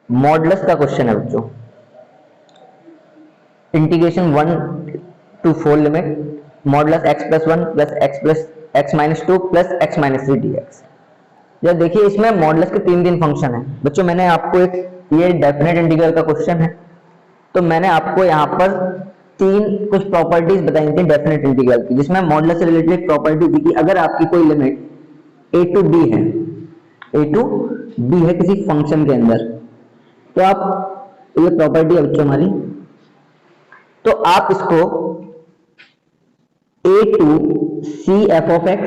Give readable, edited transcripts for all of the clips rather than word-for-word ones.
Modulus का question है बच्चों। Integration 1 to 4 limit modulus x plus 1 plus x minus 2 plus x minus 3 dx। जब देखिए इसमें मॉडुलस के तीन फंक्शन है बच्चों। मैंने आपको एक ये डेफिनेट इंटीग्रल का क्वेश्चन है, तो मैंने आपको यहाँ पर कुछ प्रॉपर्टीज बताई थी डेफिनेट इंटीग्रल की, जिसमें मॉडुलस से रिलेटेड एक प्रॉपर्टी थी कि अगर आपकी कोई लिमिट a टू b है किसी फंक्शन के अंदर, तो आप ये प्रॉपर्टी है बच्चों हमारी, तो आप इसको a to c f of x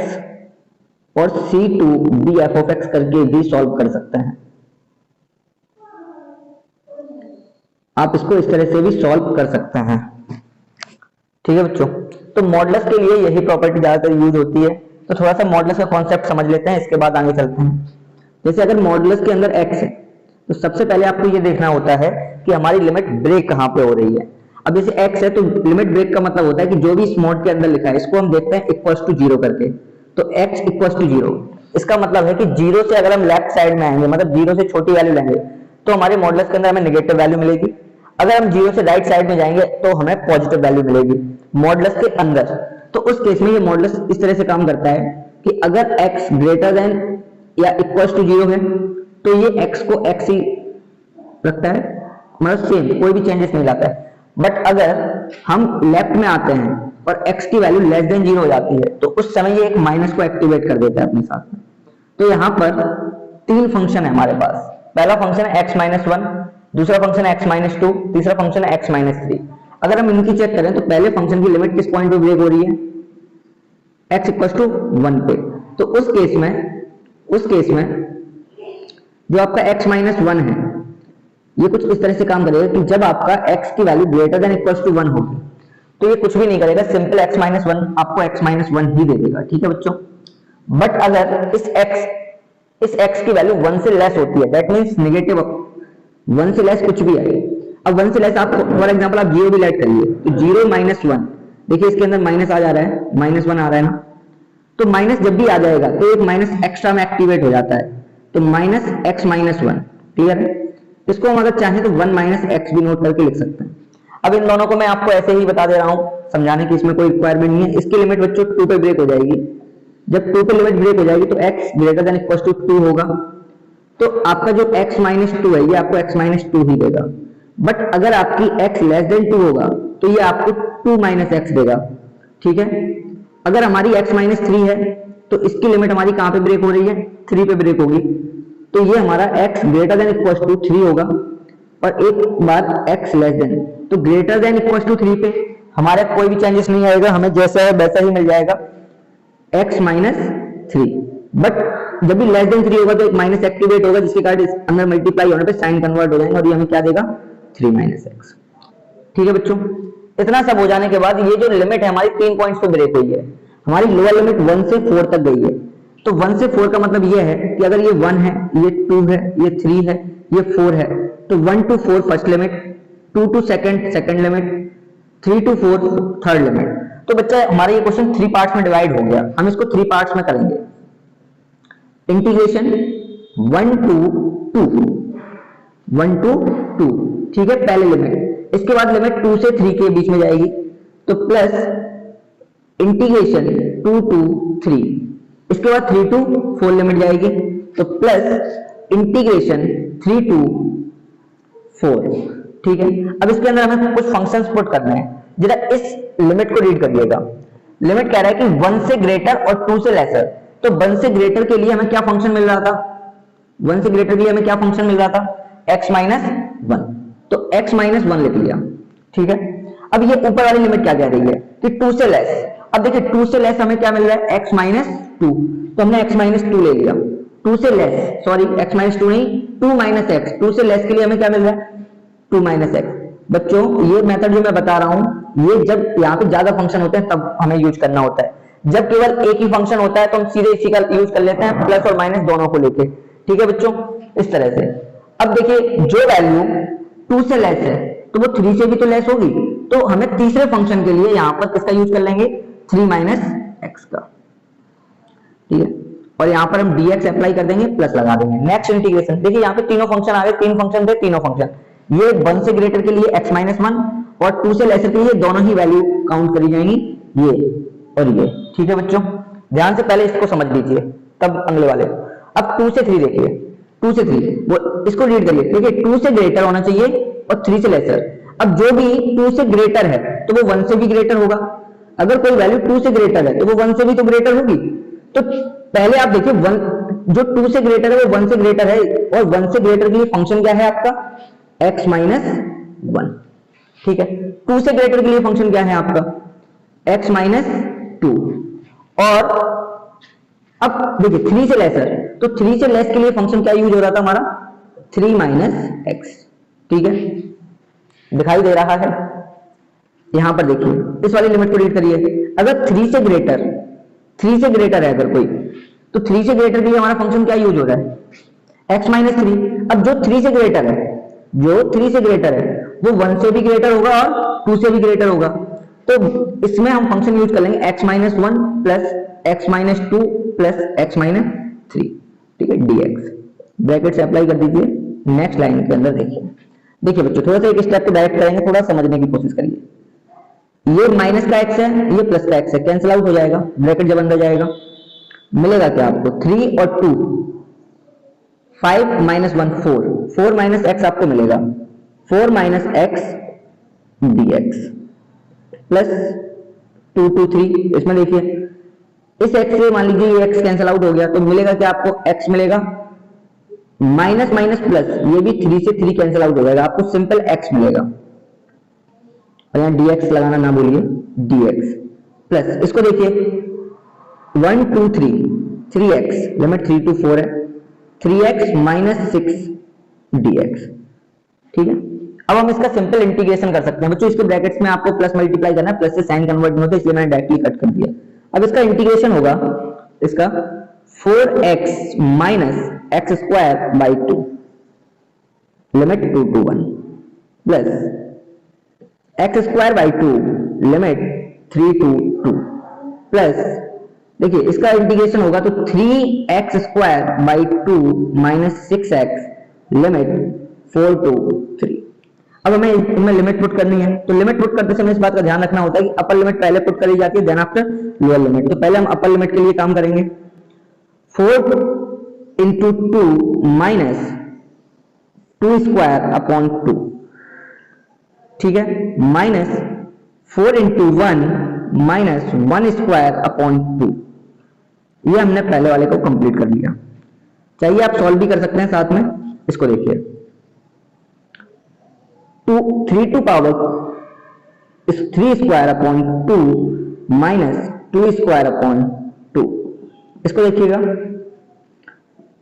और c to b f of x करके भी सॉल्व कर सकते हैं। आप इसको इस तरह से भी सॉल्व कर सकते हैं, ठीक है बच्चों। तो मॉडुलस के लिए यही प्रॉपर्टी ज्यादातर यूज होती है। तो थोड़ा सा मॉडुलस का कॉन्सेप्ट समझ लेते हैं, इसके बाद आगे चलते हैं। जैसे अगर मॉडुलस के अंदर x है, तो सबसे पहले आपको ये देखना होता है कि हमारी लिमिट ब्रेक कहां पे हो रही है। अब जैसे x है तो लिमिट ब्रेक का मतलब होता है कि जो भी इस मोड के अंदर लिखा है इसको हम देखते हैं इक्वल्स टू 0 करके। तो x इक्वल्स टू 0, इसका मतलब है कि 0 से अगर हम लेफ्ट साइड में आएंगे, मतलब 0 से छोटी वैल्यू लेंगे, तो हमारे मॉडुलस के अंदर हमें नेगेटिव वैल्यू मिलेगी। अगर हम 0 से राइट साइड में जाएंगे तो हमें पॉजिटिव वैल्यू मिलेगी मॉडुलस के अंदर। तो उस केस में ये मॉडुलस इस तरह से काम करता है कि अगर x ग्रेटर देन या इक्वल्स टू 0 है तो ये x को x ही रखता है, मतलब सेम, कोई भी चेंजेस नहीं लाता है। बट अगर हम लेफ्ट में आते हैं और x की वैल्यू लेस देन 0 हो जाती है तो उस समय ये एक माइनस को एक्टिवेट कर देता है अपने साथ में। तो यहाँ पर तीन फंक्शन है हमारे पास। पहला फंक्शन है x माइनस 1, दूसरा फंक्शन है x माइनस 2, तीसरा फंक्शन है x माइनस 3। अगर हम इनकी चेक करें तो पहले फंक्शन की लिमिट किस पॉइंट पे ब्रेक हो रही है, x इक्वल टू 1 पे। तो उस केस में जो आपका x माइनस 1 है ये कुछ इस तरह से काम करेगा कि जब आपका x की value greater than equal to 1 होगी तो ये कुछ भी नहीं करेगा, सिंपल x माइनस 1 आपको x माइनस 1 ही दे देगा, ठीक है बच्चों। बट अगर इस x की वैल्यू 1 से लेस होती है, दैट मींस नेगेटिव 1 से लेस कुछ भी है। अब 1 से लेस आप फॉर एग्जांपल आप 0 भी लेट करिए, तो 0 माइनस 1, देखिए इसके अंदर माइनस आ जा रहा है, माइनस 1 आ रहा है ना, तो माइनस जब भी आ जाएगा तो एक माइनस एक्स्ट्रा में एक्टिवेट हो जाता है, तो माइनस x माइनस 1, क्लियर है। इसको हम अगर चाहें तो 1 माइनस x भी नोट करके लिख सकते हैं। अब इन दोनों को मैं आपको ऐसे ही बता दे रहा हूं समझाने की, इसमें कोई रिक्वायरमेंट नहीं है। इसकी लिमिट बच्चों 2 पे ब्रेक हो जाएगी। जब 2 पे लिमिट ब्रेक हो जाएगी तो x greater than equal to 2 होगा, तो आपका जो x माइनस 2 है ये आपको x माइनस 2 ही देगा। बट अगर आपकी x लेस देन 2 होगा तो ये आपको 2 माइनस x देगा, ठीक है। अगर हमारी x माइनस 3 है तो इसकी लिमिट हमारी कहां पे ब्रेक हो रही है, 3 पे ब्रेक होगी, तो ये हमारा x greater than equal to 3 होगा। और एक बात x लेस देन, तो ग्रेटर देन इक्वल टू 3 पे हमारे कोई भी चेंजेस नहीं आएगा, हमें जैसा है वैसा ही मिल जाएगा x माइनस 3। बट जब भी लेस देन 3 होगा तो एक माइनस एक्टिवेट होगा, जिसके कारण इस अंदर मल्टीप्लाई होने पे साइन कन्वर्ट हो जाएंगे और ये हमें क्या देगा, 3 माइनस x, ठीक है बच्चों। इतना सब हो जाने के बाद ये जो लिमिट है हमारी 3 पॉइंट्स पे ब्रेक हुई है। हमारी लोअर लिमिट 1 से 4 तक गई है। तो 1 से 4 का मतलब ये है कि अगर ये 1 है, ये 2 है, ये 3 है, ये 4 है, तो 1 to 4 first limit, 2 to second limit, 3 to 4 third limit. तो बच्चा हमारा ये क्वेश्चन 3 पार्ट्स में डिवाइड हो गया। हम इसको 3 पार्ट्स में करेंगे। इंटीग्रेशन 1 to 2, ठीक है, पहले लिमिट। इसके बाद लिमिट 2 से 3 के बीच में जाएगी, तो प्लस इंटीग्रेशन 2 to 3। इसके बाद 3 to 4 लिमिट जाएगी, तो प्लस इंटीग्रेशन 3 to 4, ठीक है। अब इसके अंदर हमें कुछ फंक्शंस पुट करने हैं। जरा इस लिमिट को रीड करिएगा। लिमिट कह रहा है कि 1 से ग्रेटर और 2 से लेसर। तो 1 से ग्रेटर के लिए हमें क्या फंक्शन मिल रहा था, 1 से ग्रेटर के लिए हमें क्या फंक्शन मिल रहा था, x माइनस 1, तो x माइनस 1 लिख लिया, ठीक है। अब ये ऊपर वाली लिमिट क्या कह रही है कि 2 से लेस। अब देखिए 2 से लेस हमें क्या मिल रहा है, x माइनस 2, तो हमने x माइनस 2 ले लिया। 2 से लेस, सॉरी x माइनस 2 नहीं, 2 माइनस x, 2 से लेस के लिए हमें क्या मिल रहा है, 2 माइनस x। बच्चों ये मेथड जो मैं बता रहा हूं ये जब यहाँ पे ज्यादा फंक्शन होते हैं तब हमें यूज करना होता है। जब केवल एक ही फंक्शन होता है तो हम सीधे इसी का यूज कर लेते हैं, प्लस और माइनस दोनों को लेके, ठीक है बच्चों, इस तरह से। अब देखिए जो वैल्यू 2 से लेस है तो वो 3 से भी तो लेस होगी, तो हमें तीसरे फंक्शन के लिए यहाँ पर किसका यूज कर लेंगे, 3 माइनस एक्स का, ठीक है। और यहाँ पर हम dx अप्लाई कर देंगे, प्लस लगा देंगे। नेक्स्ट इंटीग्रेशन, देखिए यहाँ पे तीनों फंक्शन आ गए, तीन फंक्शन थे, तीनों फंक्शन, ये 1 से ग्रेटर के लिए x माइनस 1 और 2 से लेसर के लिए दोनों ही वैल्यू काउंट करी जाएंगी, ये और ये। ठीक है बच्चों, ध्यान से पहले इसको समझ लीजिए तब अगले वाले। अब 2 से 3 देखिए, 2 से 3 वो इसको रीड करिए, देखिए 2 से ग्रेटर होना चाहिए और 3 से लेसर। अब जो भी 2 से ग्रेटर है तो वो 1 से भी ग्रेटर होगा, अगर कोई वैल्यू 2 से ग्रेटर है तो वो 1 से भी तो ग्रेटर होगी। तो पहले आप देखिए 1 जो 2 से ग्रेटर है वो 1 से ग्रेटर है, और 1 से ग्रेटर के लिए फंक्शन क्या है आपका, x माइनस 1। ठीक है, 2 से ग्रेटर के लिए फंक्शन क्या है आपका, x माइनस 2। और अब देखिए 3 से लेसर, तो 3 से लेस के लिए फंक्शन क्या यूज हो रहा था हमारा, 3 माइनस x। ठीक है, दिखाई दे रहा है, यहां पर देखिए इस वाली लिमिट को रीड करिए, अगर 3 से ग्रेटर है अगर कोई, तो 3 से ग्रेटर के लिए हमारा फंक्शन क्या यूज हो रहा है, x माइनस 3। अब जो 3 से ग्रेटर है, वो 1 से भी ग्रेटर होगा और 2 से भी ग्रेटर होगा, तो इसमें हम फंक्शन यूज कर लेंगे x minus 1 plus x minus 2 plus x minus 3। ठीक है, dx ब्रैकेट से अप्लाई कर दीजिए, नेक्स्ट लाइन के अंदर देखिए बच्चों थोड़ा सा एक स्टेप को डायरेक्ट करेंगे, थोड़ा समझने की कोशिश करिए। ये माइनस का x है, ये प्लस का x है, कैंसिल आउट हो जाएगा, ब्रैकेट जब अंदर जाएगा मिलेगा क्या आपको, 3 और 2, 5 माइनस 1 4, 4 माइनस x आपको मिलेगा, 4 माइनस x dx प्लस 2 2 3। इसमें देखिए इस x से मान लीजिए ये x कैंसिल आउट हो गया, तो मिलेगा क्या आपको, x मिलेगा माइनस माइनस प्लस, ये भी 3 से 3 कैंसिल आउट हो जाएगा, आपको सिंपल x मिलेगा, और यहाँ dx लगाना ना भूलिए, dx प्लस इसको देखिए 1 2 3 3x, लिमिट 3 to 4 है, 3x माइनस 6 dx। ठीक है, अब हम इसका सिंपल इंटीग्रेशन कर सकते हैं बच्चों, इसके ब्रैकेट्स में आपको प्लस मल्टीप्लाई करना है, प्लस से साइन कन्वर्ट नहीं होता इसलिए मैंने डायरेक्टली कट कर दिया। अब इसका इंटीग्रेशन होगा, इसका 4x minus x square by 2, limit 2 to 1 plus x square by 2 limit 3 to 2 plus देखिए इसका इंटीग्रेशन होगा तो 3x square by 2 minus 6x limit 4 to 3। अब हमें इनमें लिमिट पुट करनी है, तो लिमिट पुट करते समय इस बात का ध्यान रखना होता है कि अपर लिमिट पहले पुट करी जाती है, देन आफ्टर लोअर लिमिट। तो पहले हम अपर लिमिट के लिए काम करेंगे, 4 into 2 माइनस 2 स्क्वायर अपॉन 2। ठीक है, minus 4 into 1 minus 1 square upon 2। ये हमने पहले वाले को कंप्लीट कर लिया। चाहिए आप सॉल्व भी कर सकते हैं साथ में, इसको देखिए 3 to power 3 square upon 2 minus 2 square upon 2। इसको देखिएगा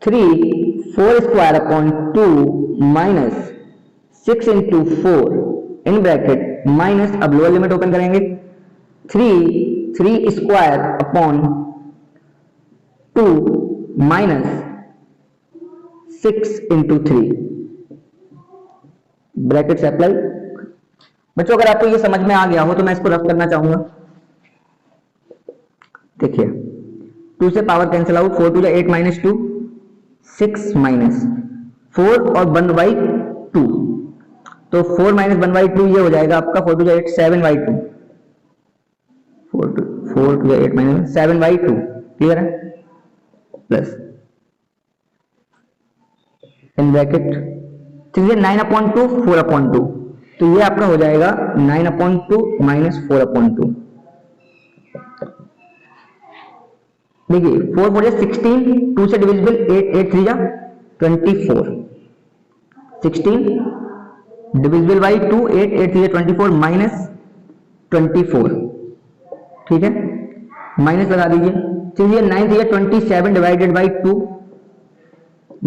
4 square upon 2 minus 6 into 4 in bracket minus, अब लोअर लिमिट ओपन करेंगे, 3 square upon 2 minus 6 into 3 bracket से अप्लाई। बच्चों अगर आपको ये समझ में आ गया हो तो मैं इसको रफ करना चाहूंगा। देखिए 2 से power cancel out, 4 to 8 minus 2, 6 minus 4 और 1 by 2, तो 4 माइनस 1 by 2 ये हो जाएगा आपका 4 to 8 7 by 2, 4 to 8 minus 7 by 2। Clear है, प्लस इन ब्रैकेट 9/2 4/2, तो ये आपका हो जाएगा 9/2 माइनस 4/2। देखिए 4 4 16, 2 से डिविजिबल 8 8 3 24, 16 डिविजिबल बाई 2, 8 8 3 24 माइनस 24। ठीक है, माइनस लगा दीजिए, चलिए 9 3 27 डिवाइडेड बाई 2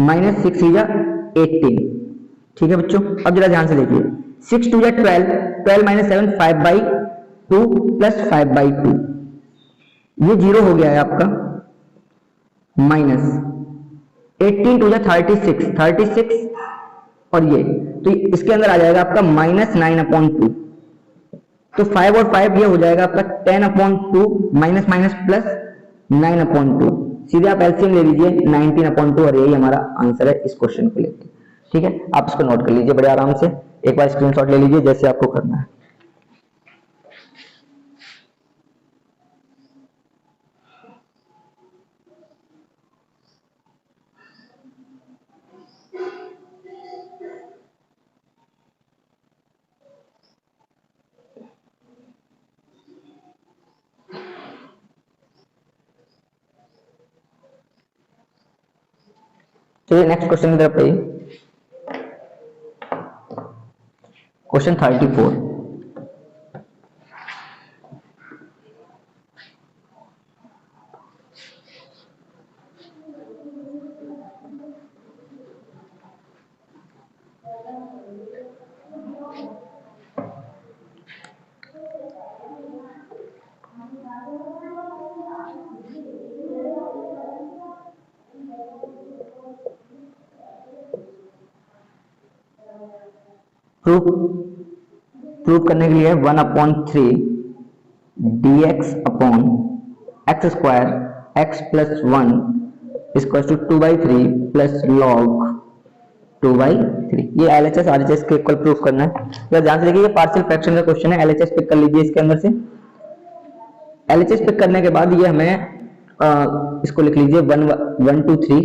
माइनस 6 3 18। ठीक है बच्चों, अब जरा ध्यान से देखिए 6 2 12, 12 माइनस 7 5 बाई 2 प्लस 5 बाई 2, ये 0 हो गया है आपका, माइनस 18 2 36, 36 और ये, तो इसके अंदर आ जाएगा आपका माइनस 9/2, तो 5 और 5 ये हो जाएगा आपका 10/2 माइनस माइनस प्लस 9/2। सीधे आप एलसीएम ले लीजिए 19/2 और यही हमारा आंसर है इस क्वेश्चन को लेकर। ठीक है, आप इसको नोट कर लीजिए बड़े आराम से, एक बार स्क्रीनशॉट ले लीजिए जैसे आपको करना है। चलिए नेक्स्ट क्वेश्चन की तरफ आइए। क्वेश्चन 34। प्रूव करने के लिए 1/3 dx upon x square x plus 1 equal to 2/3 plus log 2/3। ये एलएचएस आरएचएस के इक्वल प्रूफ करना है। तो ध्यान से देखिए, ये पार्शियल फ्रैक्शन का क्वेश्चन है। एलएचएस पिक कर लीजिए इसके अंदर से। एलएचएस पिक करने के बाद ये हमें इसको लिख लीजिए 1 2 3,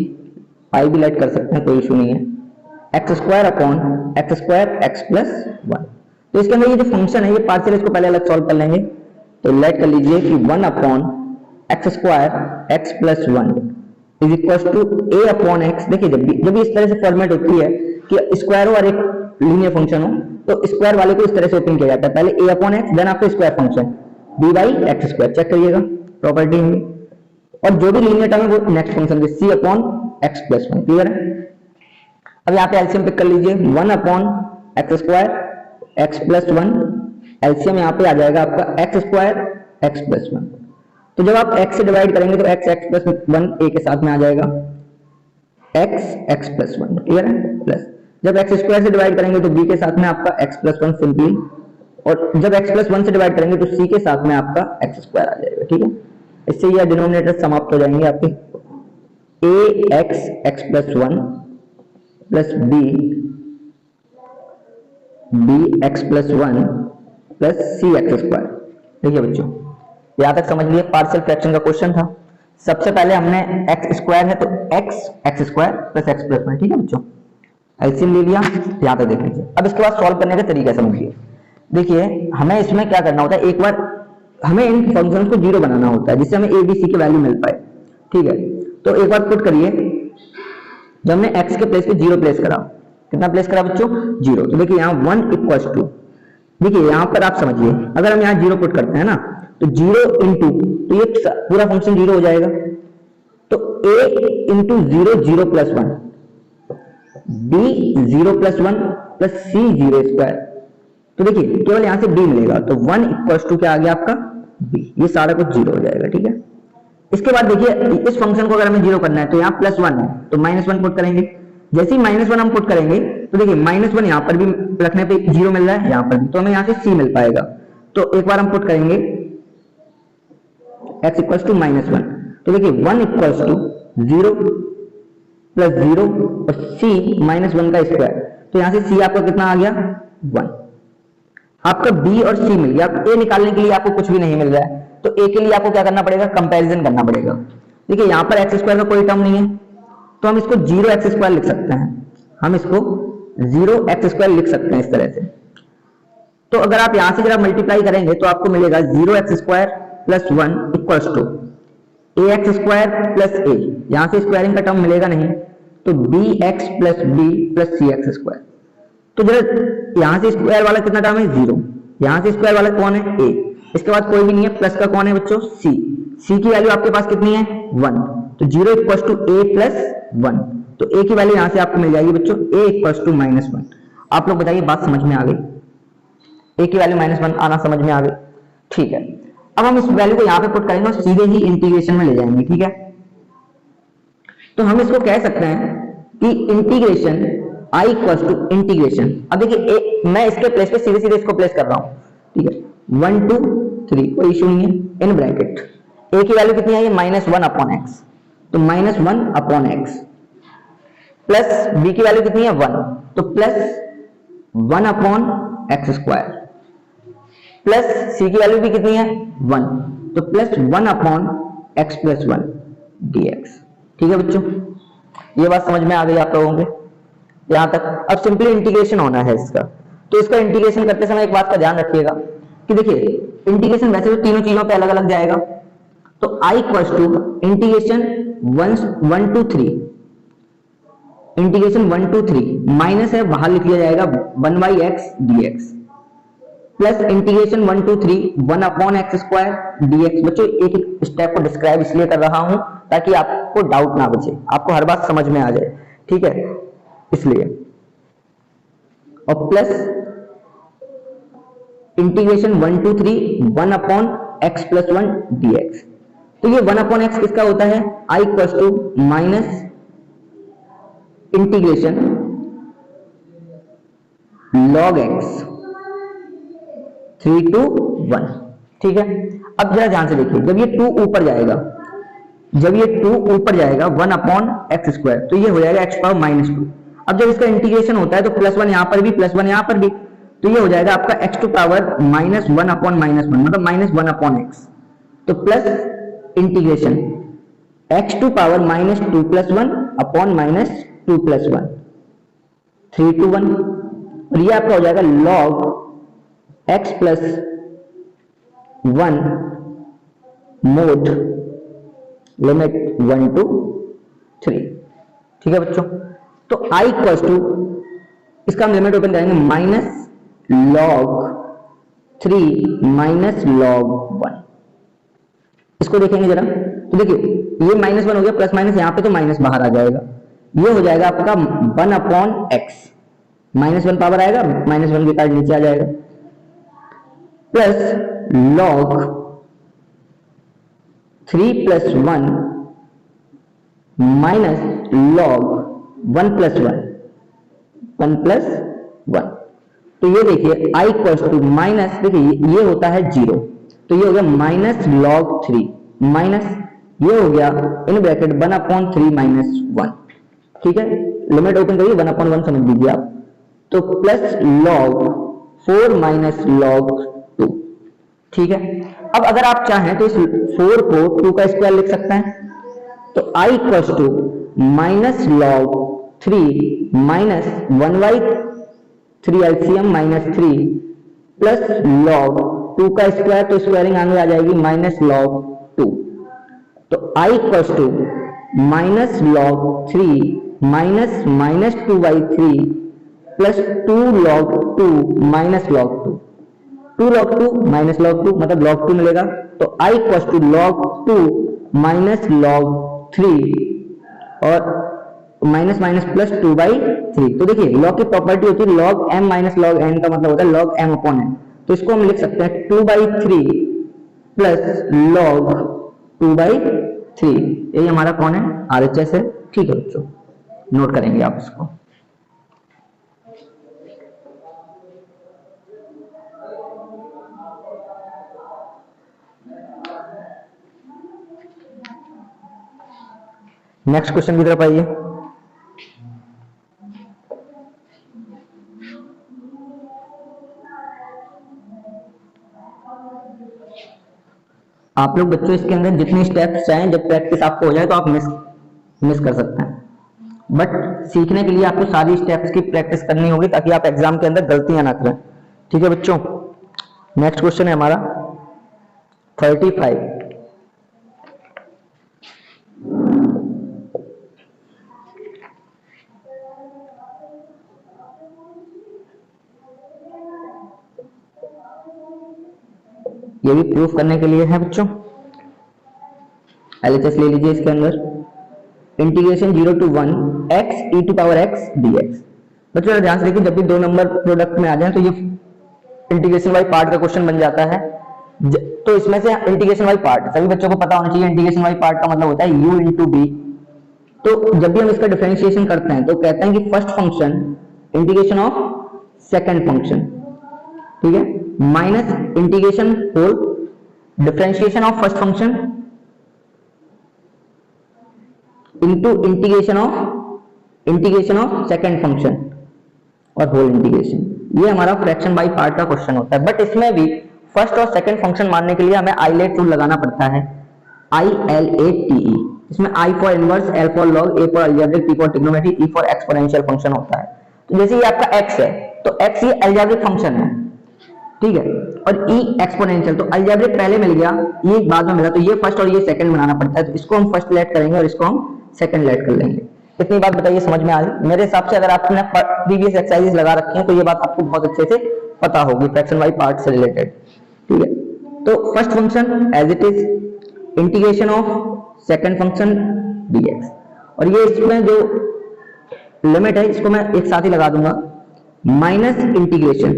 पाई भी लेट कर सकते हैं, कोई इशू नहीं है। X square upon x square x plus 1। तो इसके अंदर ये जो फंक्शन है ये पार्शियल, इसको पहले अलग सॉल्व कर लेंगे। तो लेट कर लीजिए कि 1 upon x square x plus 1 is equal to a upon x. देखिए जब इस तरह से फॉर्मेट होती है कि स्क्वायर हो और एक लीनियर फंक्शन हो, तो स्क्वायर वाले को इस तरह से ओपन किया जाता है, पहले ए अपॉन एक्स देन आपका square function d by x square. Check करिएगा प्रॉपर्टी में, और जो भी लीनियर टर्म है वो नेक्स्ट फंक्शन के सी अपॉन एक्स प्लस 1। क्लियर है? अब यहाँ पे एलसीएम पिक कर लीजिए 1 upon x square x plus 1। LCM यहाँ पे आ जाएगा आपका एक्स स्क्वायर एक्स प्लस 1। तो जब आप x से डिवाइड करेंगे तो x x प्लस 1 a के साथ में आ जाएगा x x प्लस 1। क्लियर है? प्लस जब x स्क्वायर से डिवाइड करेंगे तो b के साथ में आपका x प्लस 1 सिंपली, और जब x प्लस 1 से डिवाइड करेंगे तो c के साथ में आपका x स्क्वायर आ जाएगा। ठीक है, इससे यह डिनोमिनेटर समाप्त हो जाएंगे आपके a x plus 1 plus b x plus 1 plus c x square. देखिए बच्चों, यहां तक समझ लिए पार्शियल फ्रैक्शन का क्वेश्चन था। सबसे पहले हमने x स्क्वायर है तो x square plus x plus 1। ठीक है बच्चों, एलसीएम ले लिया, यहां तक देख लीजिए। अब इसके बाद सॉल्व करने का तरीका समझिए। देखिए हमें इसमें क्या करना होता है, एक बार हमें इन फंक्शंस को जीरो बनाना होता है जिससे हमें ए बी सी की वैल्यू मिल पाए। ठीक है, तो एक बार पुट करिए, जब हमने x के प्लेस पे जीरो प्लेस करा, कितना प्लेस करा बच्चों? जीरो। तो देखिए यहाँ 1 इक्वल्स टू, देखिए यहाँ पर आप समझिए, अगर हम यहाँ जीरो पुट करते हैं ना तो जीरो इंटू, तो ये पूरा फंक्शन जीरो हो जाएगा। तो a into zero 0 plus 1, b 0 plus 1 plus c 0 square. तो देखिए केवल यहां से b मिलेगा, तो 1 इक्वल्स टू क्या आ गया आपका b। ये सारा कुछ जीरो हो जाएगा। ठीक है, इसके बाद देखिए इस फंक्शन को अगर हमें जीरो करना है तो यहाँ प्लस 1 है तो -1 पुट करेंगे। जैसे ही -1 हम पुट करेंगे तो देखिए -1 यहाँ पर भी रखने पे जीरो मिल रहा है, यहाँ पर भी, तो हमें यहाँ से c मिल पाएगा। तो एक बार हम पुट करेंगे x इक्वल्स टू -1, तो देखिए 1 इक्वल्स टू 0 प्लस 0 और c -1 का स्क्वायर। तो यहाँ से c आपका कितना आ गया? 1। आपका b और c मिल गया। a निकालने के लिए आपको कुछ भी नहीं मिल रहा है, तो a के लिए आपको क्या करना पड़ेगा? कंपैरिजन करना पड़ेगा। देखिए यहाँ पर एक्स स्क्वायर का कोई टर्म नहीं है, तो हम इसको 0x स्क्वायर लिख सकते हैं। हम इसको 0x स्क्वायर लिख सकते हैं इस तरह से। तो अगर आप यहां से जरा मल्टीप्लाई करेंगे तो आपको मिलेगा 0x square plus 1 equals to ax square plus a। यहां से स्क्वायरिंग का टर्म मिलेगा नहीं, तो bx plus b plus cx square. तो जरा यहां से स्क्वायर वाला कितना टर्म है? 0। यहां से स्क्वायर वाला कौन है? a। इसके बाद कोई भी नहीं है, प्लस का कौन है बच्चों? c। c की वैल्यू आपके पास कितनी है? 1। तो 0 इक्वल्स टू a प्लस 1, तो a की वैल्यू यहां से आपको मिल जाएगी बच्चों a इक्वल्स टू -1। आप लोग बताइए बात समझ में आ गई? a की वैल्यू -1 आना समझ में आ गई? ठीक है, अब हम इस वैल्यू को यहाँ पे पुट करेंगे और सीधे ही इंटीग्रेशन में ले जाएंगे। ठीक है, तो हम इसको कह सकते हैं कि integration i equals to integration. अब देखिए मैं इसके प्लेस पे सीधे सीधे इसको प्लेस कर रहा हूँ। ठीक है, 1 2 3, कोई इशू नहीं है। इन ब्रैकेट a की वैल्यू कितनी आई है? -1 अपॉन x। तो -1/x प्लस b की वैल्यू कितनी है 1, तो प्लस 1/x² प्लस c की वैल्यू भी कितनी है 1, तो प्लस 1/x + 1 dx। ठीक है बच्चों, ये बात समझ में आ गई आप लोगों के यहां तक। अब सिंपली इंटीग्रेशन होना है इसका, तो इसका इंटीग्रेशन करते समय एक बात का ध्यान रखिएगा कि देखिए इंटीग्रेशन वैसे तो तीनों चीजों पे अलग अलग जाएगा, तो I equals to integration 1 to 3 integration 1 to 3 minus है बाहर लिख लिया जाएगा 1/x dx plus integration 1 to 3 1/x² dx। बच्चों एक एक स्टेप को डिस्क्राइब इसलिए कर रहा हूं ताकि आपको डाउट ना बचे, आपको हर बात समझ में आ जाए, ठीक है, इसलिए। और plus integration 1 to 3 1/x + 1 dx। तो ये 1/x किसका होता है, I equals to minus integration log x 3 to 1। ठीक है, अब जरा ध्यान से देखिए, जब ये 2 ऊपर जाएगा, जब ये 2 ऊपर जाएगा 1/x², तो ये हो जाएगा x⁻²। अब जब इसका इंटीग्रेशन होता है तो +1 यहां पर भी +1 यहां पर भी, तो ये हो जाएगा आपका x⁻1/−1 मतलब -1/x। तो प्लस इंटीग्रेशन x⁻2 + 1/−2 + 1 3 to 1, और ये आपका हो जाएगा log x + 1 mod limit 1 to 3। ठीक है बच्चों, तो I इक्वल्स टू इसका हम लिमिट ओपन करेंगे -log 3 - log 1। इसको देखेंगे जरा, तो देखिए ये -1 हो गया, प्लस माइनस यहां पे तो माइनस बाहर आ जाएगा, ये हो जाएगा आपका 1/x, -1 पावर आएगा, -1 के कार्ड नीचे आ जाएगा, प्लस log 3 + 1 माइनस log 1 + 1 तो ये देखिए I इक्वल्स टू माइनस, देखिए ये होता है 0, तो ये हो गया -log 3 माइनस ये हो गया इन ब्रैकेट 1/3 - 1। ठीक है, लिमिट ओपन करिए, 1/1 समझ लीजिए आप, तो प्लस log 4 - log 2। ठीक है, अब अगर आप चाहें तो इस 4 को 2 का स्क्वायर लिख सकते हैं, तो I equals to -log 3 - 1/3 LCM -3 plus log 2 का स्क्वायर, तो स्क्वायरिंग आगे आ जाएगी -log 2। तो I equals to -log 3 - -2/3 plus 2log 2 - log 2, 2log 2 - log 2 मतलब log 2 मिलेगा, तो I equals to log 2 - log 3 और माइनस माइनस प्लस 2/3। तो देखिए log की प्रॉपर्टी होती है log m - log n का मतलब होता है log m/n, तो इसको हम लिख सकते हैं 2/3 प्लस log 2/3। यही हमारा कौन है, RHS है। ठीक है बच्चों, नोट करेंगे आप इसको। नेक्स्ट क्वेश्चन की तरफ आइए। आप लोग बच्चों इसके अंदर जितने स्टेप्स चाहें, जब प्रैक्टिस आपको हो जाए तो आप मिस कर सकते हैं, बट सीखने के लिए आपको सारी स्टेप्स की प्रैक्टिस करनी होगी ताकि आप एग्जाम के अंदर गलतियां ना करें। ठीक है बच्चों, नेक्स्ट क्वेश्चन है हमारा 35। ये भी प्रूफ करने के लिए है बच्चों, LHS ले लीजिए। इसके अंदर integration 0 to 1 x e⁻x dx। बच्चों ध्यान से देखिए, जब भी 2 नंबर प्रोडक्ट में आ जाए तो ये इंटीग्रेशन बाय पार्ट का क्वेश्चन बन जाता है। तो इसमें से इंटीग्रेशन बाय पार्ट सभी बच्चों को पता होना चाहिए। इंटीग्रेशन बाय पार्ट का मतलब होता है u * b। तो जब भी हम इसका डिफरेंशिएशन करते हैं तो कहते हैं कि first function integration of second function, ठीक है, minus integration whole differentiation of first function into integration of second function और होल इंटीग्रेशन। ये हमारा फ्रैक्शन बाय पार्ट का क्वेश्चन होता है, बट इसमें भी फर्स्ट और सेकंड फंक्शन मानने के लिए हमें आईलेट रूल लगाना पड़ता है, ILATE। इसमें I for inverse, L for log, A for algebraic, T for trigonometry, E for exponential function होता है। तो जैसे ये आपका x है तो x ये अलजेब्रिक फंक्शन है, ठीक है, और E एक्सपोनेंशियल, तो अलजेब्रिक पहले मिल गया, ये बाद में मिला, तो ये फर्स्ट और ये सेकंड बनाना पड़ता है। तो इसको हम फर्स्ट लेट करेंगे और इसको हम सेकंड लेट कर लेंगे। इतनी बात बताइए समझ में आ रही? मेरे हिसाब से अगर आपने प्रीवियस एक्सरसाइजेस लगा रखी हैं तो ये बात आपको बहुत अच्छे से पता होगी फ्रैक्शन बाय पार्ट से रिलेटेड, ठीक है। तो first function as it is integration of second function dx, और ये इसमें जो लिमिट है इसको मैं एक साथ ही लगा दूंगा, माइनस इंटीग्रेशन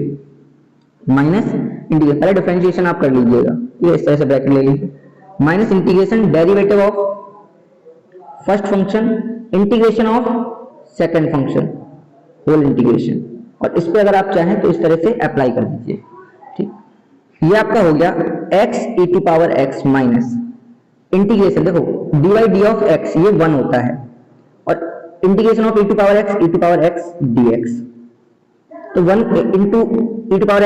पहले डिफरेंशिएशन आप कर लीजिएगा, ये इस तरह से ब्रैकेट ले लीजिए, minus integration derivative of first function integration of second function whole integration, और इस पे अगर आप चाहें तो इस तरह से अप्लाई कर दीजिए, ठीक। ये आपका हो गया x e to power x minus integration, देखो dy d ऑफ x ये 1 होता है, और integration of e to power x dx, तो 1 into e to power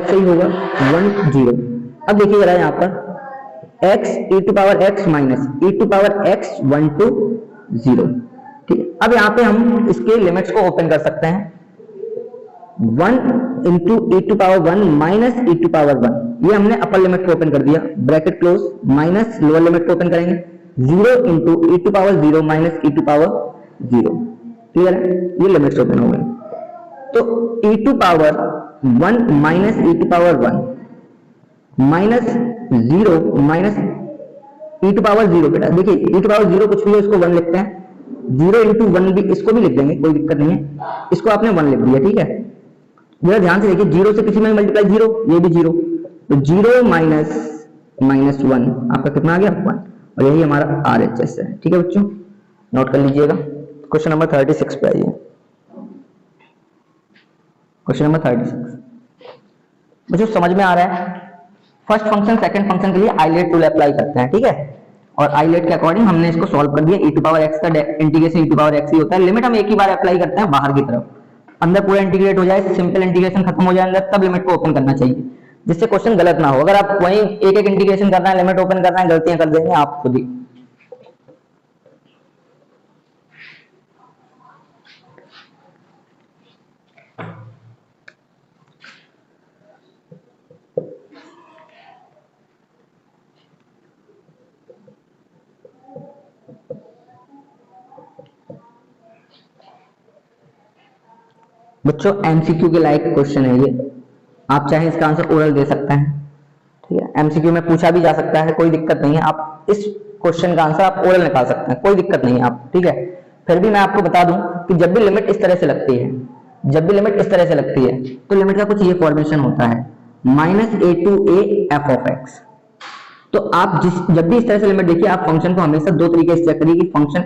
x ही होगा 1 0। अब देखिए जरा यहाँ पर x e to power x minus e to power x 1 to 0, ठीक है। अब यहाँ पे हम इसके लिमिट्स को ओपन कर सकते हैं, 1 into e to power 1 minus e to power 1, ये हमने अपर लिमिट को ओपन कर दिया, bracket close, minus lower limit को ओपन करेंगे, 0 into e to power 0 minus e to power 0, clear है, ये लिमिट्स ओपन हो गए। तो e to power 1 minus e to power 1 minus 0 minus e to power 0, बेटा देखिए e टू पावर 0 कुछ भी है इसको 1 लिखते हैं, 0 इंटू 1 भी इसको भी लिख देंगे, कोई दिक्कत नहीं है, इसको आपने 1 लिख दिया, ठीक है। जरा ध्यान से देखिए, 0 से किसी में मल्टीप्लाई 0, ये भी 0, तो 0 माइनस 1 आपका कितना आ गया 1, और यही हमारा RHS है, ठीक है बच्चों, नोट कर लीजिएगा। क्वेश्चन नंबर 36 पे आइए, क्वेश्चन नंबर 36 बच्चों समझ में आ रहा है? फर्स्ट फंक्शन सेकंड फंक्शन के लिए आइलेट रूल अप्लाई करते हैं, ठीक है, और आइलेट के अकॉर्डिंग हमने इसको सॉल्व कर दिया। e टू पावर x का integration e to power x ही होता है, लिमिट हम एक ही बार अप्लाई करते हैं बाहर की तरफ, अंदर पूरा इंटीग्रेट हो जाए, सिंपल इंटीग्रेशन खत्म हो जाए अंदर, तब लिमिट को ओपन करना चाहिए, जिससे क्वेश्चन गलत ना हो। अगर आप वहीं एक एक इंटीग्रेशन करना है, लिमिट ओपन करना है, गलतियां कर देंगे आप खुद ही। बच्चों एमसीक्यू के लायक क्वेश्चन है ये, आप चाहे इसका आंसर ओरल दे सकते हैं, ठीक है, एमसीक्यू में पूछा भी जा सकता है, कोई दिक्कत नहीं है, आप इस क्वेश्चन का आंसर आप ओरल निकाल सकते हैं, कोई दिक्कत नहीं है आप, ठीक है। फिर भी मैं आपको बता दूं कि जब भी लिमिट इस तरह से लगती है, तो लिमिट का कुछ ये फॉर्मेशन होता है, -a to a f of x। तो आप जब भी इस तरह से लिमिट देखिए, आप फंक्शन को हमेशा दो तरीके से चेक करिए कि फंक्शन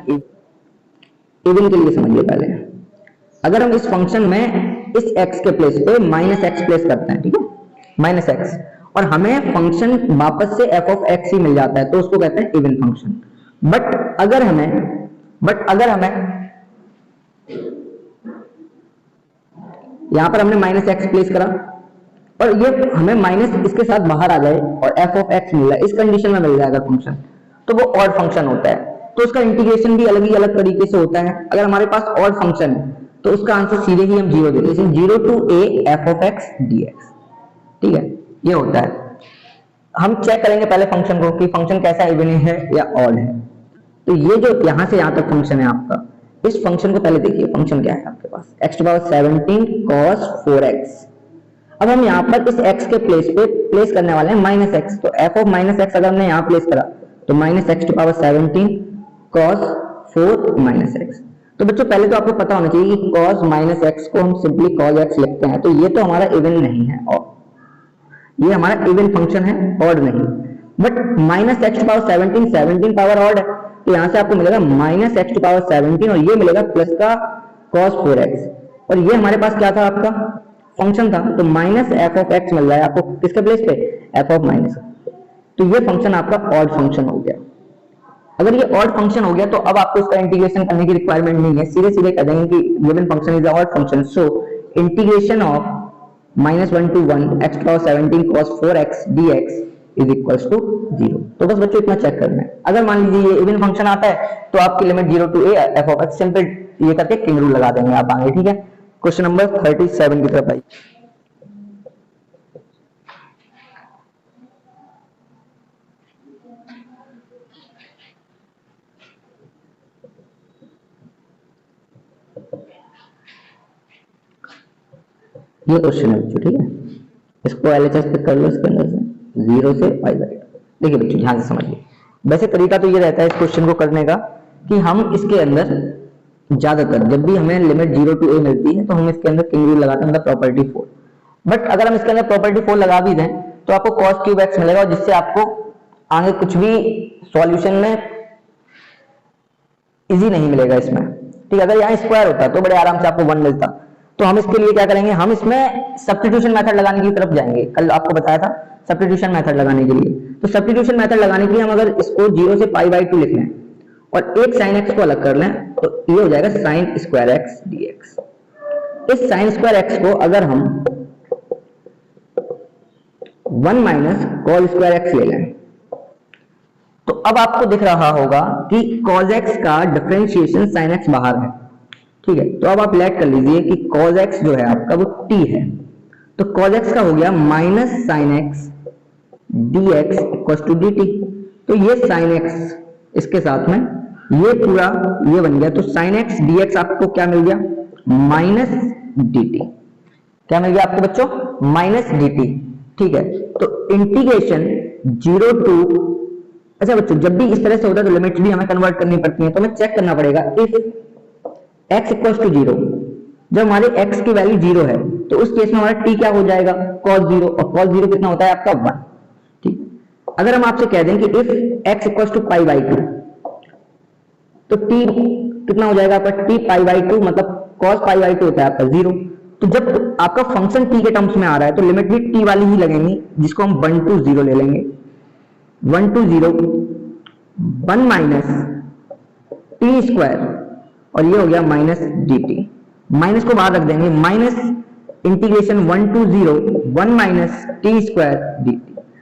इवन के लिए समझिए पहले। अगर हम इस फंक्शन में इस x के प्लेस पे -x प्लेस करते हैं, ठीक है, -x, और हमें फंक्शन वापस से f of x ही मिल जाता है, तो उसको कहते हैं इवन फंक्शन। बट अगर हमें यहां पर हमने -x प्लेस करा और ये हमें माइनस इसके साथ बाहर आ जाए और f of x मिल रहा है, इस कंडीशन में मिल जाएगा फंक्शन, तो वो ऑड फंक्शन होता है, तो उसका इंटीग्रेशन भी अलग ही अलग तरीके से होता है। अगर हमारे पास ऑड फंक्शन है तो उसका आंसर सीधे ही हम 0 देते हैं, 0 to a f of x dx, ठीक है, ये होता है। हम चेक करेंगे पहले फंक्शन को कि फंक्शन कैसा इवन है या ऑड है। तो ये जो यहां से यहां तक फंक्शन है आपका, इस फंक्शन को पहले देखिए, फंक्शन क्या है आपके पास, x⁻17 cos 4x। अब हम यहाँ पर इस x के प्लेस पे प्लेस करने वाले हैं -x, तो f of -x अगर हमने यहाँ प्लेस करा तो -x⁻17 cos 4 x। तो बच्चों पहले तो आपको पता होना चाहिए कि cos -x को हम सिंपली cos x लिखते हैं, तो ये तो हमारा इवन नहीं है, और ये हमारा इवन फंक्शन है, ऑड नहीं। बट -x⁻17 17 पावर ऑड है, तो यहाँ से आपको मिलेगा -x⁻17 और ये मिलेगा प्लस का cos 4x, और ये हमारे पास क्या था, आपका फंक्शन था, तो -f of x मिल रहा है आपको किसके प्लेस पे, f of -, तो ये फंक्शन आपका ऑड फंक्शन हो गया। अगर ये ऑड फंक्शन हो गया तो अब आपको इसका इंटीग्रेशन करने की रिक्वायरमेंट नहीं है, सीधे सीधे कह देंगे कि given function is odd function, so integration of -1 to 1 x cos 17 cos 4x dx is equals to 0। तो बस बच्चों इतना चेक करना है। अगर मान लीजिए ये इवन फंक्शन आता है तो आपकी limit 0 to a f of x simple ये करके किंग रूल लगा देंगे आप आगे, ठीक है। क्वेश्चन नंबर 37 की तरफ आइए। ये क्वेश्चन है बच्चों, ठीक है। इसको एलएचएस पे कर लो, इसके अंदर से 0 से पाई बाई। देखिए बच्चों ध्यान से समझिए, वैसे तरीका तो ये रहता है इस क्वेश्चन को करने का कि हम इसके अंदर ज्यादातर जब भी हमें लिमिट 0 to a मिलती है तो हम इसके अंदर किंग रूल लगाते हैं, मतलब प्रॉपर्टी 4। बट अगर हम इसके अंदर प्रॉपर्टी 4 लगा भी दें तो आपको cos क्यूब x मिलेगा, जिससे आपको आगे कुछ भी सॉल्यूशन में इजी नहीं मिलेगा इसमें, ठीक है। अगर यहाँ स्क्वायर होता तो बड़े आराम से आपको 1 मिलता। तो हम इसके लिए क्या करेंगे, हम इसमें सब्स्टिट्यूशन मेथड लगाने की तरफ जाएंगे। कल आपको बताया था सब्स्टिट्यूशन मेथड लगाने के लिए। तो सब्स्टिट्यूशन मेथड लगाने के लिए हम अगर इसको 0 से पाई बाई 2 लिख लें और एक साइन एक्स को अलग कर लें तो ये हो जाएगा साइन स्क्वायर एक्स डीएक्स। इस साइन स्क्वायर एक्स को अगर हम 1 माइनस कॉस स्क्वायर एक्स ले लें तो अब आपको दिख रहा होगा कि कॉस एक्स का डिफरेंशिएशन साइन एक्स बाहर है, ठीक है। तो अब आप लेट कर लीजिए कि cos x जो है आपका वो t है, तो cos x का हो गया minus sine x dx equals to dt। तो ये साइन x इसके साथ में ये पूरा ये बन गया, तो साइन एक्स dx आपको क्या मिल गया, माइनस dt। क्या मिल गया आपको बच्चों, माइनस dt, ठीक है। तो इंटीग्रेशन 0 टू, अच्छा बच्चों जब भी इस तरह से होता है तो लिमिट भी हमें कन्वर्ट करनी पड़ती है, तो हमें चेक करना पड़ेगा इफ x इक्वल्स टू 0, जब हमारे x की वैल्यू 0 है तो उस केस में हमारा t क्या हो जाएगा, cos 0, और cos 0 कितना होता है आपका 1, ठीक। अगर हम आपसे कह दें कि if x equals to pi by 2 तो t कितना हो जाएगा आपका, t पाई बाई 2, मतलब cos पाई बाई 2 होता है आपका 0। तो जब आपका फंक्शन t के टर्म्स में आ रहा है तो लिमिट भी t वाली ही लगेंगी, जिसको हम 1 to 0 ले लेंगे। 1 to 0 1 माइनस टी स्क्वायर और ये हो गया माइनस dt। माइनस को बाहर रख देंगे, minus integration 1 to 0 1 minus T square dt।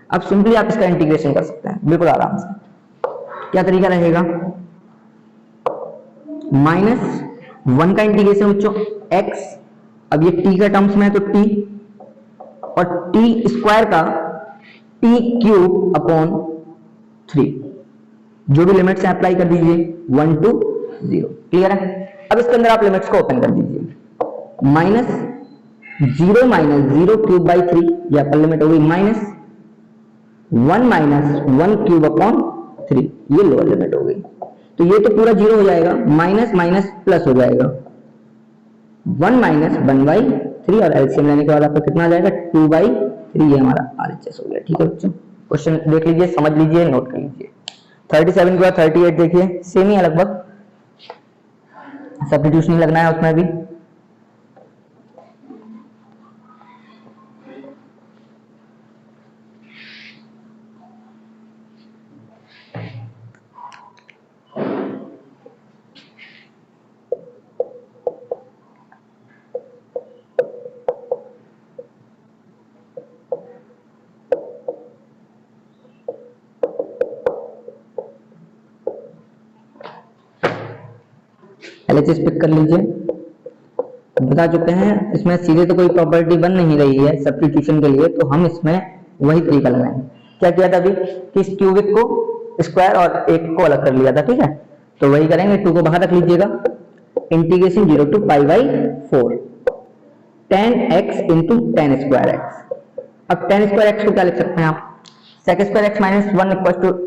अब सिंपली आप इसका इंटीग्रेशन कर सकते हैं बिल्कुल आराम से। क्या तरीका रहेगा, माइनस 1 का इंटीग्रेशन बच्चों x, अब ये t का टर्म्स में है तो t, और t स्क्वायर का t क्यूब अपॉन 3, जो भी लिमिट्स हैं अप्लाई कर दीजिए 1 to 0, क्लियर है। अब इसके अंदर आप लिमिट्स को ओपन कर दीजिए, माइनस 0 माइनस 0 क्यूब बाई 3, ये अपर लिमिट हो गई, माइनस 1 माइनस 1 क्यूब अपॉन 3, ये लोअर लिमिट हो गई। तो ये तो पूरा 0 हो जाएगा, माइनस माइनस प्लस हो जाएगा, 1 माइनस 1 बाई 3, और एलसीएम लेने के बाद आपको कितना आ जाएगा 2 बाई 3, ये हमारा आरएचएस हो गया, ठीक है बच्चों। क्वेश्चन देख लीजिए, समझ लीजिए, नोट कर लीजिए। 37 के बाद 38 देखिए, सेम ही है लगभग, सब्स्टिट्यूशन ही लगना है उसमें भी। एलएचएस पिक कर लीजिए। बता चुके हैं इसमें सीधे तो कोई प्रॉपर्टी बन नहीं रही है सब्स्टिट्यूशन के लिए, तो हम इसमें वही तरीका लगाएंगे। क्या किया था अभी कि इस क्यूबिक को स्क्वायर और एक को अलग कर लिया था, ठीक है। तो वही करेंगे, 2 को बाहर रख लीजिएगा, integration 0 to pi by 4 tan x into tan square x. अब tan स्क्वायर एक्स को क्या लिख सकते हैं आप, sec square x minus 1 equal to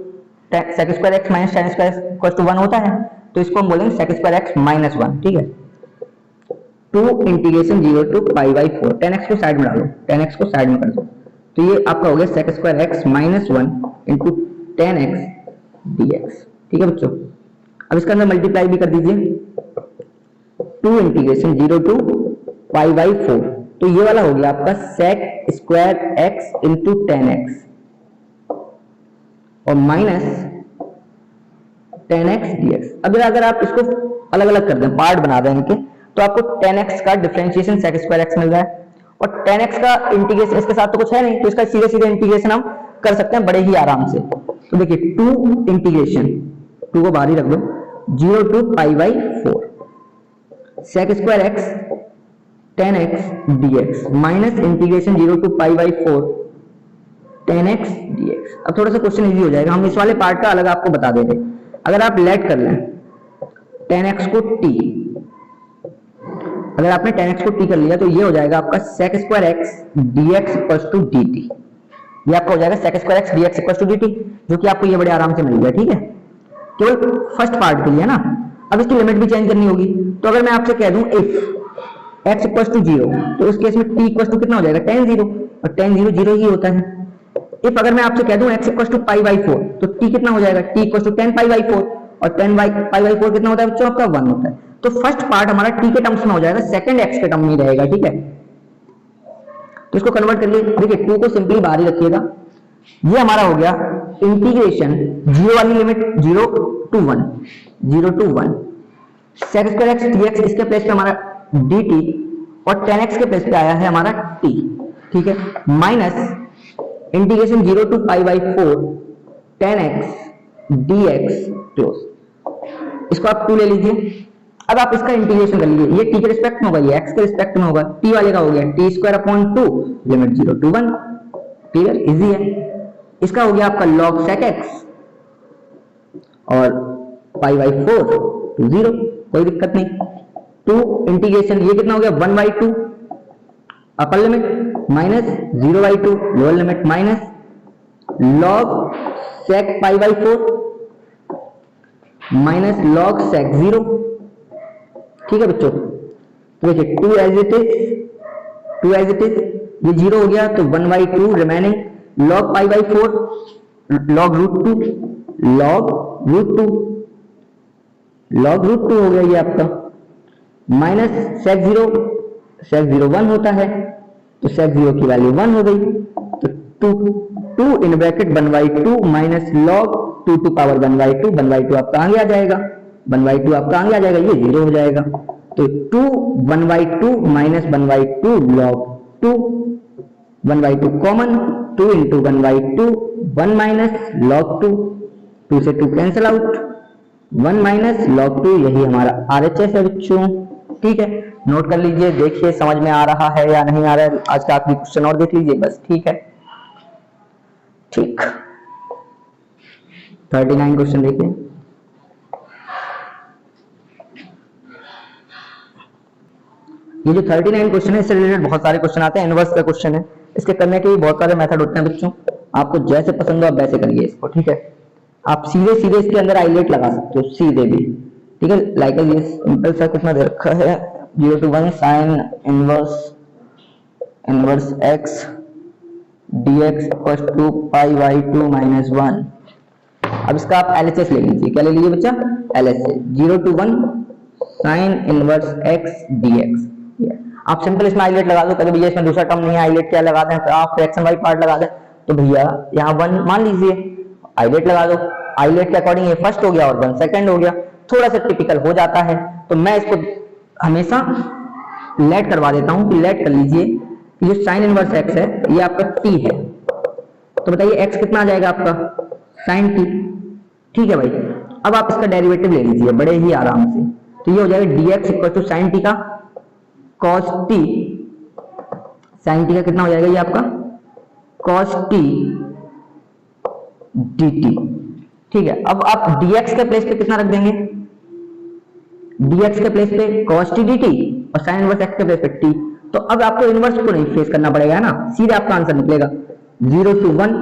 sec square x minus tan स्क्वायर इक्वल टू 1 होता है, तो इसको हम बोलेंगे sec स्क्वायर एक्स माइनस 1, ठीक है। 2 integration 0 to pi by 4, tan x को साइड में डालो, tan x को साइड में कर दो, तो ये आपका हो गया sec square x minus 1 into tan x dx, ठीक है बच्चों। अब इसके अंदर मल्टीप्लाई भी कर दीजिए, 2 इंटीग्रेशन 0 टू पाई बाई 4, तो ये वाला हो गया आपका sec square x into tan x और माइनस 10x dx। अगर आप इसको अलग अलग कर दें, पार्ट बना दें इनके, तो आपको 10x का डिफरेंशिएशन sec स्क्वायर x मिल रहा है, और 10x का इंटीग्रेशन इसके साथ तो कुछ है नहीं, तो इसका सीधे सीधे इंटीग्रेशन हम कर सकते हैं बड़े ही आराम से। तो देखिए 2 इंटीग्रेशन, 2 को बाहर ही रख दो, 0 to π/4 sec square x 10x dx minus integration 0 to π/4 10x dx। अब थोड़ा सा क्वेश्चन इजी हो जाएगा, हम इस वाले पार्ट का अलग आपको बता देंगे। अगर आप लेट कर लें 10x को t, अगर आपने 10x को t कर लिया तो ये हो जाएगा आपका sec square x dx equals to dt। ये आपका हो जाएगा sec square x dx equals to dt, जो कि आपको ये बड़े आराम से मिल गया। ठीक है, केवल फर्स्ट पार्ट के लिए ना। अब इसकी लिमिट भी चेंज करनी होगी, तो अगर मैं आपसे कह दूं इफ x इक्वल्स टू 0, तो उस केस में t इक्वल्स टू कितना हो जाएगा, tan 0, और tan 0 0 ही होता है। इफ अगर मैं आपसे कह दूं x इक्वल्स टू π/4, तो t कितना हो जाएगा, t इक्वल्स टू tan π/4, और tan π/4 कितना होता है बच्चों, आपका 1 होता है। तो फर्स्ट पार्ट हमारा t के टर्म्स में हो जाएगा, सेकंड x के टर्म में रहेगा। ठीक है, तो इसको कन्वर्ट करिए। देखिए 2 को सिंपली बाहर ही रखिएगा, ये हमारा हो गया इंटीग्रेशन 0 वाली limit 0 to 1 sec square x dx, इसके प्लेस पे हमारा dt, और tan x के प्लेस पे आया है हमारा t। ठीक है, minus integration 0 to π/4 tan x dx close. इसको आप 2 ले लीजिए। अब आप इसका इंटीग्रेशन कर लीजिए, ये t के रिस्पेक्ट में होगा, ये x के रिस्पेक्ट में होगा, t वाले का हो गया t square upon 2 limit 0 to 1। Clear, easy है। इसका हो गया आपका log sec x और π/4 to 0, कोई दिक्कत नहीं। 2 इंटीग्रेशन, ये कितना हो गया 1/2 upper limit minus 0/2 lower limit minus log sec π/4 minus log sec 0। ठीक है बच्चों, तो देखिए 2 एज इट इज, ये 0 हो गया तो 1/2 रिमेनिंग log π/4 log रूट 2 हो गया ये आपका, माइनस sec 0 1 होता है, तो sec 0 की वैल्यू 1 हो गई। तो 2 in bracket 1/2 minus log 2 to power 1/2 आपका आगे आ जाएगा, 1/2 आपका आगे आ जाएगा, ये 0 हो जाएगा। तो 2 1/2 minus 1/2 log 2, 1/2 common, 2 into 1/2 1 minus log 2, 2 से 2 कैंसिल आउट, 1 माइनस log 2, यही हमारा RHS है बच्चों। ठीक है, नोट कर लीजिए, देखिए समझ में आ रहा है या नहीं आ रहा है। आज का आखिरी क्वेश्चन और देख लीजिए बस। ठीक है, ठीक 39 क्वेश्चन देखिए। ये जो 39 क्वेश्चन है, इससे रिलेटेड बहुत सारे क्वेश्चन आते हैं, इनवर्स का क्वेश्चन है, इसके करने के भी बहुत सारे मेथड होते हैं बच्चों। आपको जैसे पसंद हो आप वैसे करिए इसको। ठीक है, आप सीधे सीधे इसके अंदर आइलेट लगा सकते हो, सीधे भी। ठीक है, लाइक ये सिंपल सा कितना दे रखा है, 0 to 1 sin inverse x dx equals to π/2 minus 1। अब इसका आप LHS ले लीजिए। क्या ले लीजिए बच्चा, LHS 0 to 1 sin inverse x dx। आप सिंपल इसमें आइलेट लगा दो, कभी भैया इसमें दूसरा टर्म नहीं है, आइलेट क्या लगा दें, तो आप फ्रैक्शन वाई पार्ट लगा दें, तो भैया यहाँ 1 मान लीजिए, आइलेट लगा दो, आइलेट के अकॉर्डिंग ये फर्स्ट हो गया और 1 सेकंड हो गया, थोड़ा सा टिपिकल हो जाता है। तो मैं इसको हमेशा लेट करवा देता हूं कि लेट कर लीजिए कि जो साइन इनवर्स x है ये आपका t है, तो बताइए x कितना आ जाएगा आपका sin t। ठीक है भाई, अब आप इसका डेरिवेटिव ले लीजिए बड़े ही आराम से, तो ये हो जाएगा dx equal to sin t का cos t, sin t का कितना हो जाएगा ये आपका cos t dt। ठीक है, अब आप dx के प्लेस पे कितना रख देंगे, dx के प्लेस पे cos t dt और sin इनवर्स x के प्लेस पे t। तो अब आपको इनवर्स को नहीं फेस करना पड़ेगा ना, सीधे आपका आंसर निकलेगा 0 to 1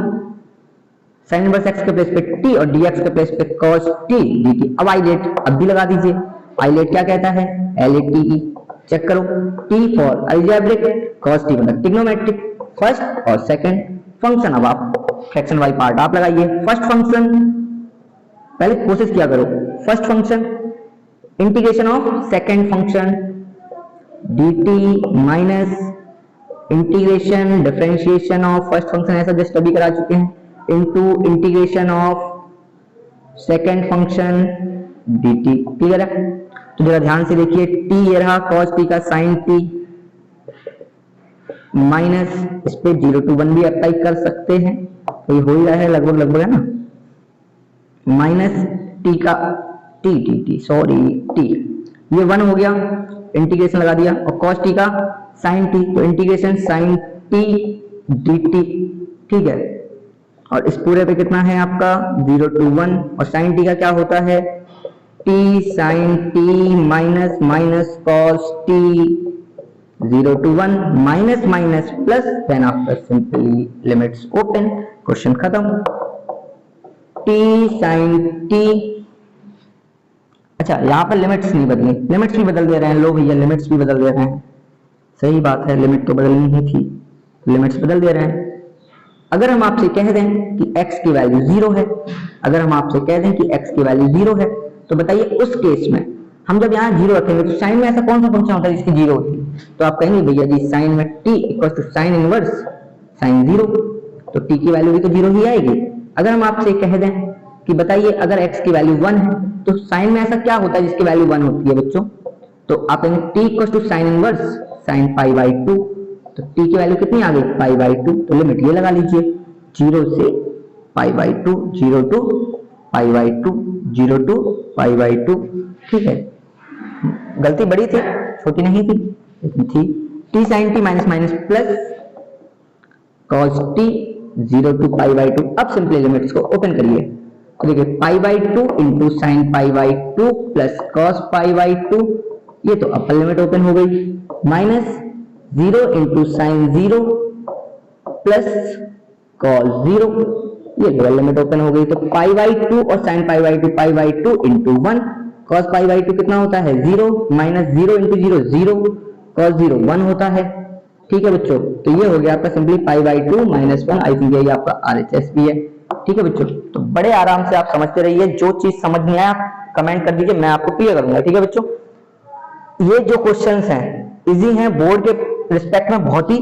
sin इनवर्स x के प्लेस पे t और dx के प्लेस पे cos t dt। अब आइलेट अब भी लगा दीजिए, आइलेट क्या कहता है, LATE चेक करो, t for algebraic, cos t मतलब ट्रिग्नोमेट्रिक, फर्स्ट और सेकंड फंक्शन। अब आप फ्रैक्शन वाई पार्ट आप लगाइए, फर्स्ट फंक्शन पहले कोशिश किया करो, first function integration of second function dt minus integration differentiation of first function, ऐसा जस्ट अभी करा चुके हैं, into integration of second function dt। Clear है? तो जरा ध्यान से देखिए, t ये रहा cos t का sin t माइनस इस पे 0 to 1 भी अप्लाई कर सकते हैं, तो ये हो ही रहा है लगभग लगभग, है ना, माइनस टी का टी ये 1 हो गया, इंटीग्रेशन लगा दिया, और cos t का sin t, तो इंटीग्रेशन sin t dt। ठीक है, और इस पूरे पे कितना है आपका 0 to 1, और sin t का क्या होता है t sin t minus minus cos t 0 to 1 minus minus plus, then after simply limits open, question खत्म। t sin t, अच्छा यहाँ पर लिमिट्स नहीं बदली, लिमिट्स भी बदल दे रहे हैं, लो भैया लिमिट्स भी बदल दे रहे हैं, सही बात है, लिमिट तो बदलनी ही थी, लिमिट्स बदल दे रहे हैं। अगर हम आपसे कह दें कि x की वैल्यू 0 है, अगर हम आपसे कह दें कि x की वैल्यू 0 है, तो बताइए उस केस में हम जब यहाँ 0 रखेंगे तो साइन में ऐसा कौन सा फंक्शन होता है जिसकी 0 होती है? तो आप कहेंगे भैया जी साइन में t equal to sine inverse sine 0, तो t की वैल्यू भी तो 0 ही आएगी। अगर हम आपसे कह दें कि बताइए अगर x की वैल्यू 1 है तो साइन में ऐसा क्या होता है जिसकी वैल्यू 1 होती है बच्चों? तो आप कहेंगे t equal to sine inverse sine pi by 2, तो t की वैल्यू कितनी आ गई पाई बाई 2, तो लिमिट ये लगा लीजिए 0 से pi by 2, 0 to pi by 2, 0 to pi by 2। ठीक है, गलती बड़ी थी, छोटी नहीं थी, लेकिन थी। t sin t minus minus plus cos t 0 to pi by 2। अब सिंपली लिमिट्स को ओपन करिए, तो देखिए pi by 2 into sine pi by 2 plus cos pi by 2, ये तो अपर लिमिट ओपन हो गई, minus 0 into sine 0 plus cos 0, ये लोअर लिमिट ओपन हो गई। तो पाई बाई 2 और sign pi by 2, pi by 2 into 1, cos pi by 2 कितना होता है 0, माइनस 0 इंटू 0 0, cos 0 1 होता है। ठीक है बच्चों, तो ये हो गया आपका simply pi by 2 minus 1, I think ये आपका RHS भी है। ठीक है बच्चों, तो बड़े आराम से आप समझते रहिए, जो चीज समझ नहीं आया कमेंट कर दीजिए, मैं आपको क्लियर करूंगा। ठीक है बच्चों, ये जो क्वेश्चंस हैं इजी हैं, बोर्ड के रिस्पेक्ट में बहुत ही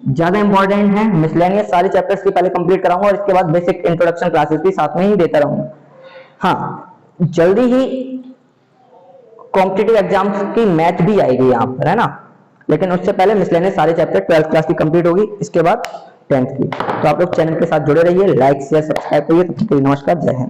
ज्यादा इंपॉर्टेंट है। मिसलेनियस सारे चैप्टर्स के पहले कंप्लीट कराऊंगा और इसके बाद बेसिक इंट्रोडक्शन क्लासेस भी साथ में ही देता रहूंगा। हाँ, जल्दी ही कॉम्पिटिटिव एग्जाम्स की मैथ भी आएगी यहाँ पर, है ना, लेकिन उससे पहले मिसलेनियस सारे चैप्टर 12th क्लास की कंप्लीट होगी, इसके बाद 10th की। तो आप लोग चैनल के साथ जुड़े रहिए, लाइक शेयर सब्सक्राइब करिए। तब तक के लिए नमस्कार, जय हिंद।